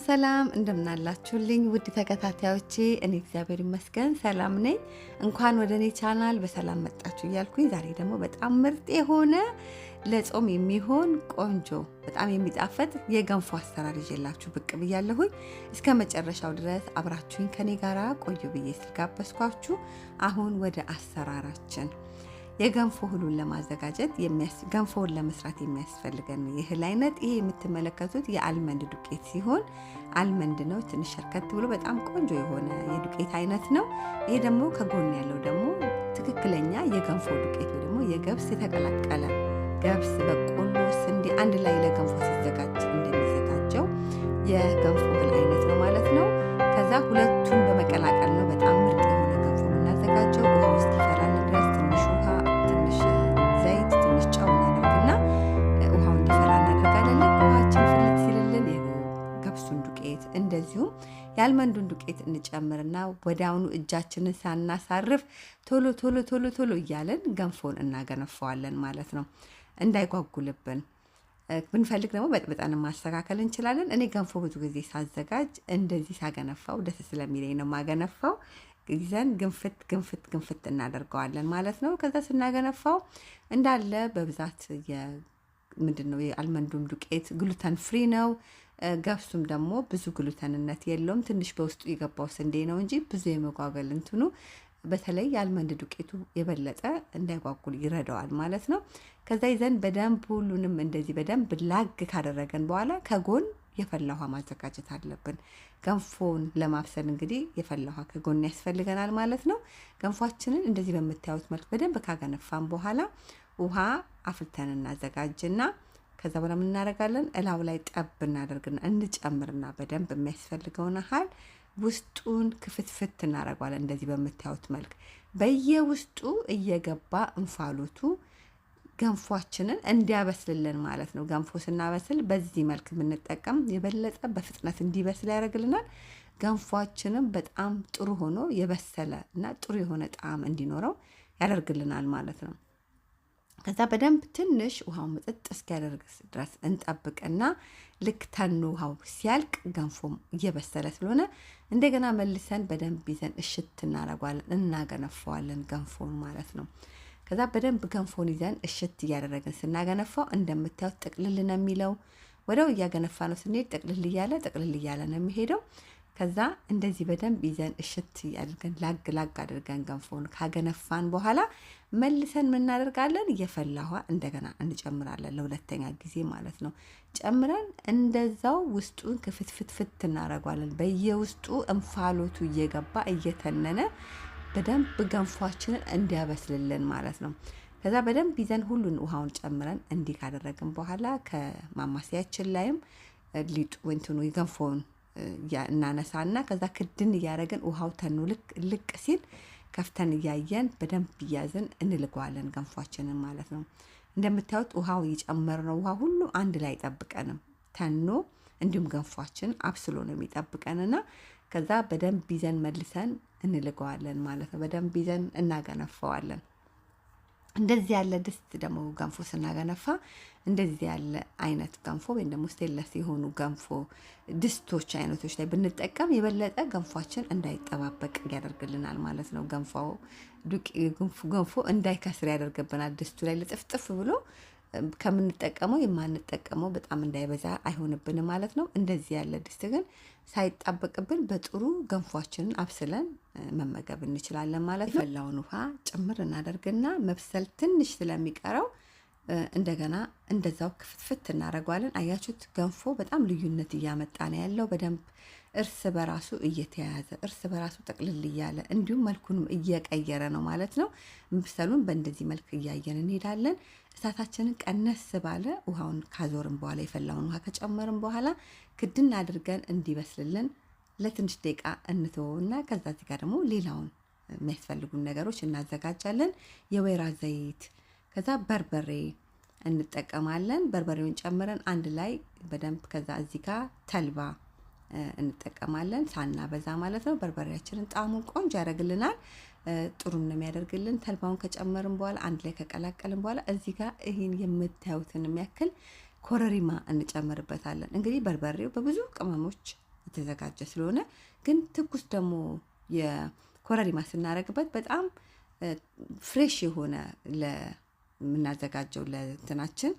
ሰላም እንደምናላችሁልኝ ውድ ተከታታዮቼ እኔ እግዚአብሔር ይመስገን ሰላም ነኝ። እንኳን ወደ እኔ ቻናል በሰላም መጣችሁ እያልኩኝ ዛሬ ደግሞ በጣም ምርጥ የሆነ ለጾም የሚሆን ቆንጆ በጣም የሚጣፈጥ የገንፎ አሰራር ይዤላችሁ ብቅ ብያለሁኝ። እስከ መጨረሻው ድረስ አብራችሁኝ ከኔ ጋራ ቆዩ ብዬ ስጋበዝኳችሁ። አሁን ወደ አሰራራችን የገንፎ እህሉን ለማዘጋጀት ገንፎውን ለመስራት የሚያስፈልገን የእህል አይነት ይሄ የምትመለከቱት የአልመንድ ዱቄት ሲሆን አልመንድ ነው። ትንሽ ሸርከት ብሎ በጣም ቆንጆ የሆነ የዱቄት አይነት ነው። ይሄ ደግሞ ከጎን ያለው ደግሞ ትክክለኛ የገንፎ ዱቄት ወይ ደግሞ የገብስ የተቀላቀለ ገብስ፣ በቆሎ፣ ስንዴ አንድ ላይ ለገንፎ ሲዘጋጅ እንደሚዘጋጀው የገንፎ እህል አይነት ነው ማለት ነው። ከዛ ሁለቱን በመቀላቀል ነው በጣም ምርጥ የሆነ ገንፎ የምናዘጋጀው። ውሃ ውስጥ ይፈላልን ድረስ ትንሽ ውሃ፣ ትንሽ ዘይት፣ ትንሽ ጨው እናደርግና ውሃው እንዲፈላ እናደርጋለን። ውሃችን ፍልት ሲልልን የገብሱን ዱቄት እንደዚሁም የአልመንዱን ዱቄት እንጨምርና ወዲያውኑ እጃችንን ሳናሳርፍ ቶሎ ቶሎ ቶሎ ቶሎ እያለን ገንፎን እናገነፈዋለን ማለት ነው እንዳይጓጉልብን። ብንፈልግ ደግሞ በጥብጠን ማስተካከል እንችላለን። እኔ ገንፎ ብዙ ጊዜ ሳዘጋጅ እንደዚህ ሳገነፋው ደስ ስለሚለኝ ነው ማገነፋው። ይዘን ግንፍት ግንፍት ግንፍት እናደርገዋለን ማለት ነው። ከዛ ስናገነፋው እንዳለ በብዛት ምንድነው የአልመንዱም ዱቄት ግሉተን ፍሪ ነው። ገብሱም ደግሞ ብዙ ግሉተንነት የለውም። ትንሽ በውስጡ የገባው ስንዴ ነው እንጂ ብዙ የመጓገል እንትኑ በተለይ የአልመንድ ዱቄቱ የበለጠ እንዳይጓጉል ይረዳዋል ማለት ነው። ከዛ ይዘን በደንብ ሁሉንም እንደዚህ በደንብ ላግ ካደረገን በኋላ ከጎን የፈላ ውሃ ማዘጋጀት አለብን። ገንፎን ለማብሰል እንግዲህ የፈላ ውሃ ከጎን ያስፈልገናል ማለት ነው። ገንፏችንን እንደዚህ በምታዩት መልክ በደንብ ካገነፋን በኋላ ውሃ አፍልተን እናዘጋጅና ከዛ በኋላ ምን እናደርጋለን? እላው ላይ ጠብ እናደርግና እንጨምርና በደንብ የሚያስፈልገውን ያህል ውስጡን ክፍትፍት እናደርጋለን። እንደዚህ በምታዩት መልክ በየውስጡ እየገባ እንፋሎቱ ገንፏችንን እንዲያበስልልን ማለት ነው። ገንፎ ስናበስል በዚህ መልክ ብንጠቀም የበለጠ በፍጥነት እንዲበስል ያደርግልናል። ገንፏችንን በጣም ጥሩ ሆኖ የበሰለ እና ጥሩ የሆነ ጣዕም እንዲኖረው ያደርግልናል ማለት ነው። ከዛ በደንብ ትንሽ ውሃው መጠጥ እስኪያደርግ ድረስ እንጠብቅና ልክ ተኑ ውሃው ሲያልቅ ገንፎም እየበሰለ ስለሆነ እንደገና መልሰን በደንብ ይዘን እሽት እናደርጋለን፣ እናገነፋዋለን ገንፎን ማለት ነው። ከዛ በደንብ ገንፎን ይዘን እሽት እያደረግን ስናገነፋው እንደምታዩት ጥቅልል ነው የሚለው። ወደው እያገነፋ ነው ስንሄድ ጥቅልል እያለ ነው የሚሄደው። ከዛ እንደዚህ በደንብ ይዘን እሽት ያድርገን ላግ ላግ አድርገን ገንፎን ካገነፋን በኋላ መልሰን ምን እናደርጋለን? እየፈላ ውሃ እንደገና እንጨምራለን ለሁለተኛ ጊዜ ማለት ነው። ጨምረን እንደዛው ውስጡን ክፍትፍትፍት እናደርጋለን። በየውስጡ እንፋሎቱ እየገባ እየተነነ በደንብ ገንፏችንን እንዲያበስልልን ማለት ነው። ከዛ በደንብ ይዘን ሁሉን ውሃውን ጨምረን እንዲህ ካደረግን በኋላ ከማማሰያችን ላይም ሊጡ ወንትኑ የገንፎን እናነሳና ከዛ ክድን እያደረግን ውሃው ተኑ ልቅ ሲል ከፍተን እያየን በደንብ እያዝን እንልገዋለን ገንፏችንን ማለት ነው። እንደምታዩት ውሃው የጨመርነው ውሃ ሁሉ አንድ ላይ አይጠብቀንም። ተኖ እንዲሁም ገንፏችን አብስሎ ነው የሚጠብቀንና ከዛ በደንብ ይዘን መልሰን እንልገዋለን ማለት ነው። በደንብ ይዘን እናገነፋዋለን። እንደዚህ ያለ ድስት ደግሞ ገንፎ ስናገነፋ እንደዚህ ያለ አይነት ገንፎ ወይም ደግሞ ስቴንለስ የሆኑ ገንፎ ድስቶች አይነቶች ላይ ብንጠቀም የበለጠ ገንፏችን እንዳይጠባበቅ ያደርግልናል ማለት ነው። ገንፎ እንዳይከስር ያደርግብናል። ድስቱ ላይ ልጥፍጥፍ ብሎ ከምንጠቀመው የማንጠቀመው በጣም እንዳይበዛ አይሆንብንም ማለት ነው። እንደዚህ ያለ ድስት ግን ሳይጣበቅብን በጥሩ ገንፏችንን አብስለን መመገብ እንችላለን ማለት ነው። የፈላውን ውሃ ጭምር እናደርግና መብሰል ትንሽ ስለሚቀረው እንደገና እንደዛው ክፍትፍት እናደርጋለን። አያችሁት? ገንፎ በጣም ልዩነት እያመጣ ነው ያለው። በደንብ እርስ በራሱ እየተያያዘ እርስ በራሱ ጠቅልል እያለ እንዲሁም መልኩንም እየቀየረ ነው ማለት ነው። መብሰሉን በእንደዚህ መልክ እያየን እንሄዳለን። እሳታችንን ቀነስ ባለ ውሃውን ካዞርን በኋላ የፈላውን ውሃ ከጨመርን በኋላ ክድን አድርገን እንዲበስልልን ለትንሽ ደቂቃ እንተወውና ከዛ እዚህ ጋር ደግሞ ሌላውን የሚያስፈልጉን ነገሮች እናዘጋጃለን። የወይራ ዘይት ከዛ በርበሬ እንጠቀማለን። በርበሬውን ጨምረን አንድ ላይ በደንብ ከዛ እዚህ ጋር ተልባ እንጠቀማለን ሳናበዛ ማለት ነው። በርበሬያችንን ጣዕሙን ቆንጆ ያደርግልናል። ጥሩም ነው የሚያደርግልን። ተልባውን ከጨመርን በኋላ አንድ ላይ ከቀላቀልን በኋላ እዚህ ጋር ይሄን የምታዩትን የሚያክል ኮረሪማ እንጨምርበታለን። እንግዲህ በርበሬው በብዙ ቅመሞች የተዘጋጀ ስለሆነ ግን ትኩስ ደግሞ የኮረሪማ ስናደርግበት በጣም ፍሬሽ የሆነ ለምናዘጋጀው ለእንትናችን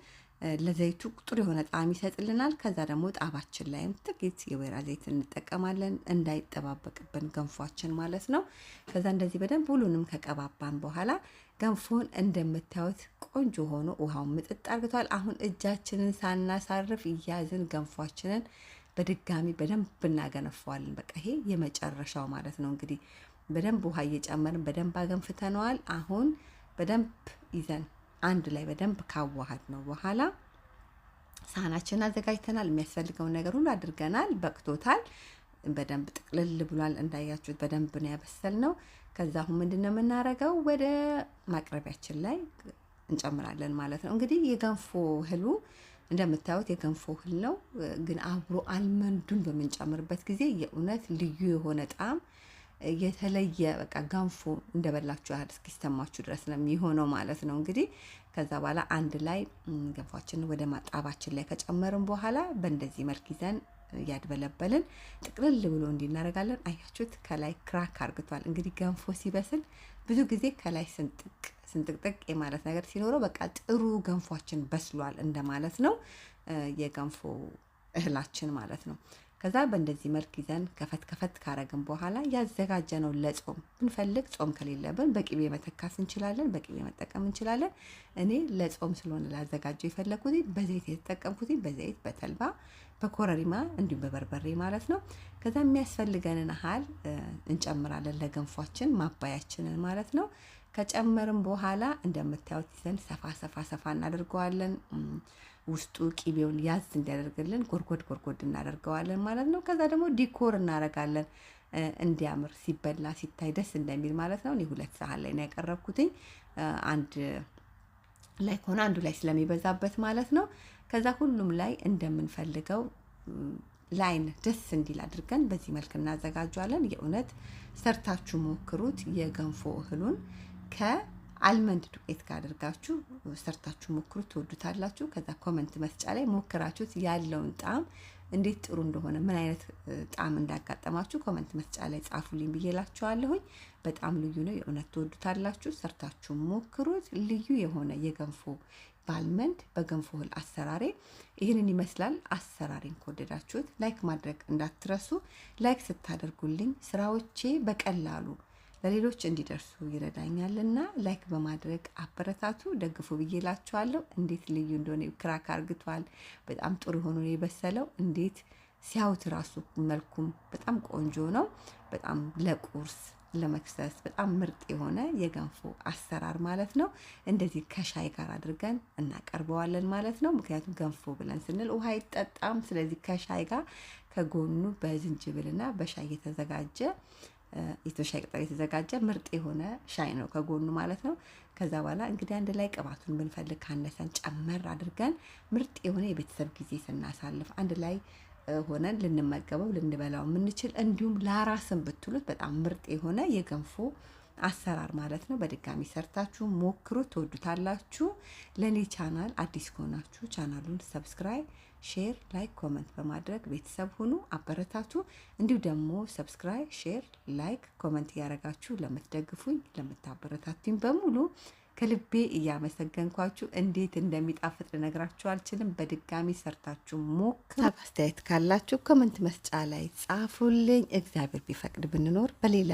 ለዘይቱ ጥሩ የሆነ ጣዕም ይሰጥልናል። ከዛ ደግሞ ጣባችን ላይም ጥቂት የወይራ ዘይት እንጠቀማለን እንዳይጠባበቅብን ገንፏችን ማለት ነው። ከዛ እንደዚህ በደንብ ሁሉንም ከቀባባን በኋላ ገንፎን እንደምታዩት ቆንጆ ሆኖ ውሃውን ምጥጥ አርግቷል። አሁን እጃችንን ሳናሳርፍ እያዝን ገንፏችንን በድጋሚ በደንብ እናገነፈዋለን። በቃ ይሄ የመጨረሻው ማለት ነው። እንግዲህ በደንብ ውሃ እየጨመርን በደንብ አገንፍተነዋል። አሁን በደንብ ይዘን አንድ ላይ በደንብ ካዋሃድ ነው በኋላ ሳህናችንን አዘጋጅተናል። የሚያስፈልገውን ነገር ሁሉ አድርገናል። በቅቶታል። በደንብ ጥቅልል ብሏል። እንዳያችሁት በደንብ ነው ያበሰልነው። ከዛ አሁን ምንድነው የምናረገው? ወደ ማቅረቢያችን ላይ እንጨምራለን ማለት ነው። እንግዲህ የገንፎ እህሉ እንደምታዩት የገንፎ እህል ነው፣ ግን አብሮ አልመንዱን በምንጨምርበት ጊዜ የእውነት ልዩ የሆነ ጣዕም የተለየ በቃ ገንፎ እንደበላችሁ ያህል እስኪሰማችሁ ድረስ ነው የሚሆነው ማለት ነው። እንግዲህ ከዛ በኋላ አንድ ላይ ገንፏችንን ወደ ማጣባችን ላይ ከጨመርን በኋላ በእንደዚህ መልክ ይዘን እያድበለበልን ጥቅልል ብሎ እንዲናረጋለን። አያችሁት? ከላይ ክራክ አርግቷል። እንግዲህ ገንፎ ሲበስል ብዙ ጊዜ ከላይ ስንጥቅጥቅ የማለት ነገር ሲኖረው በቃ ጥሩ ገንፏችን በስሏል እንደማለት ነው፣ የገንፎ እህላችን ማለት ነው። ከዛ በእንደዚህ መልክ ይዘን ከፈት ከፈት ካረግን በኋላ ያዘጋጀነው ለጾም ብንፈልግ ጾም ከሌለብን በቅቤ መተካት እንችላለን፣ በቅቤ መጠቀም እንችላለን። እኔ ለጾም ስለሆነ ላዘጋጀው የፈለኩት በዘይት የተጠቀምኩት በዘይት በተልባ በኮረሪማ እንዲሁም በበርበሬ ማለት ነው። ከዛ የሚያስፈልገንን ያህል እንጨምራለን ለገንፏችን ማባያችንን ማለት ነው። ከጨመርን በኋላ እንደምታዩት ይዘን ሰፋ እናደርገዋለን። ውስጡ ቂቤውን ያዝ እንዲያደርግልን ጎርጎድ እናደርገዋለን ማለት ነው። ከዛ ደግሞ ዲኮር እናረጋለን እንዲያምር ሲበላ ሲታይ ደስ እንደሚል ማለት ነው። እኔ 2 ሳህን ላይ ነው ያቀረብኩትኝ፣ አንድ ላይ ሆነ አንዱ ላይ ስለሚበዛበት ማለት ነው። ከዛ ሁሉም ላይ እንደምንፈልገው ላይን ደስ እንዲል አድርገን በዚህ መልክ እናዘጋጃለን። የእውነት ሰርታችሁ ሞክሩት። የገንፎ እህሉን ከአልመንድ ዱቄት ጋር አድርጋችሁ ሰርታችሁ ሞክሩት፣ ትወዱታላችሁ። ከዛ ኮመንት መስጫ ላይ ሞክራችሁት ያለውን ጣዕም እንዴት ጥሩ እንደሆነ ምን አይነት ጣዕም እንዳጋጠማችሁ ኮመንት መስጫ ላይ ጻፉልኝ ብዬላችኋለሁኝ። በጣም ልዩ ነው፣ የእውነት ትወዱታላችሁ። ሰርታችሁ ሞክሩት። ልዩ የሆነ የገንፎ በአልመንድ በገንፎ እህል አሰራሬ ይህንን ይመስላል። አሰራሬን ከወደዳችሁት ላይክ ማድረግ እንዳትረሱ። ላይክ ስታደርጉልኝ ስራዎቼ በቀላሉ ለሌሎች እንዲደርሱ ይረዳኛልና ላይክ በማድረግ አበረታቱ፣ ደግፉ ብዬላችኋለሁ። እንዴት ልዩ እንደሆነ ክራክ አርግቷል። በጣም ጥሩ ሆኖ ነው የበሰለው። እንዴት ሲያዩት ራሱ መልኩም በጣም ቆንጆ ነው። በጣም ለቁርስ ለመክሰስ በጣም ምርጥ የሆነ የገንፎ አሰራር ማለት ነው። እንደዚህ ከሻይ ጋር አድርገን እናቀርበዋለን ማለት ነው። ምክንያቱም ገንፎ ብለን ስንል ውሃ አይጠጣም። ስለዚህ ከሻይ ጋር ከጎኑ በዝንጅብልና በሻይ የተዘጋጀ ሻይ ቅጠል የተዘጋጀ ምርጥ የሆነ ሻይ ነው ከጎኑ ማለት ነው። ከዛ በኋላ እንግዲህ አንድ ላይ ቅባቱን ብንፈልግ ካነሰን ጨመር አድርገን ምርጥ የሆነ የቤተሰብ ጊዜ ስናሳልፍ አንድ ላይ ሆነን ልንመገበው ልንበላው የምንችል እንዲሁም ለአራስም ብትሉት በጣም ምርጥ የሆነ የገንፎ አሰራር ማለት ነው። በድጋሚ ሰርታችሁ ሞክሩ፣ ትወዱታላችሁ። ለኔ ቻናል አዲስ ከሆናችሁ ቻናሉን ሰብስክራይብ፣ ሼር፣ ላይክ፣ ኮመንት በማድረግ ቤተሰብ ሁኑ፣ አበረታቱ። እንዲሁ ደግሞ ሰብስክራይብ፣ ሼር፣ ላይክ፣ ኮመንት እያደረጋችሁ ለምትደግፉኝ ለምታበረታቱኝ በሙሉ ከልቤ እያመሰገንኳችሁ እንዴት እንደሚጣፍጥ ልነግራችሁ አልችልም። በድጋሚ ሰርታችሁ ሞክሩ። አስተያየት ካላችሁ ኮመንት መስጫ ላይ ጻፉልኝ። እግዚአብሔር ቢፈቅድ ብንኖር በሌላ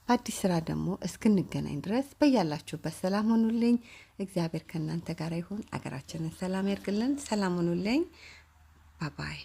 በአዲስ ስራ ደግሞ እስክንገናኝ ድረስ በያላችሁበት ሰላም ሆኑልኝ። እግዚአብሔር ከእናንተ ጋር ይሁን። አገራችንን ሰላም ያርግልን። ሰላም ሆኑልኝ። ባባይ